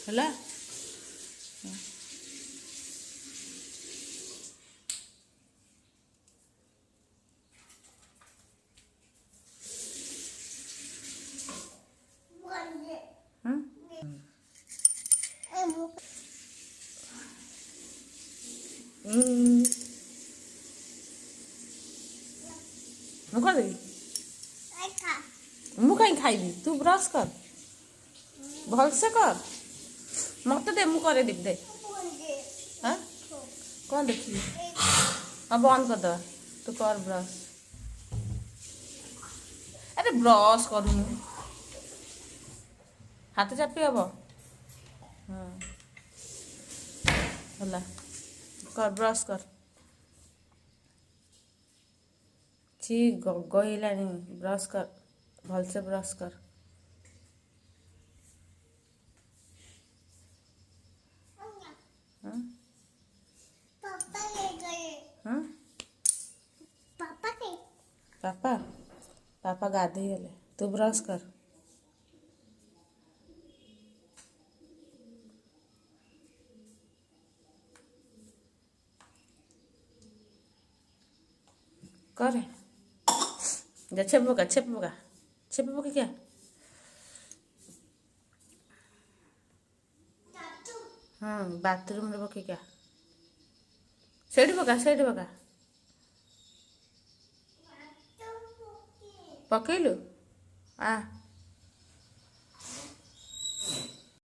ହେଲା। ମୁଁ କ'ଣ ଦେବି? ମୁଁ କାହିଁ ଖାଇବି? ତୁ ବ୍ରସ୍ କର, ଭଲସେ କର। ମତେ ଦେ, ମୁଁ କରେଇଦେବି ଦେ। ହଁ କ'ଣ ଦେଖିବି? ହଁ ବନ୍ଦ କରିଦେବା। ତୁ କର ବ୍ରସ୍। ଆରେ ବ୍ରସ୍ କରୁନୁ, ହାତ ଚାପି ହବ। ହଁ ହେଲା, କର ବ୍ରସ୍ କର। ଛି ଗଗ ହେଇଲାଣି, ବ୍ରସ୍ କର, ଭଲସେ ବ୍ରସ୍ କର। हाँ पापा ले गए। हाँ पापा के पापा पापा गाधे गले। तू ब्रश कर। करे जा छेप पका क्या हाँ बाथरूम रे पके क्या सेठी पका पकईलु आ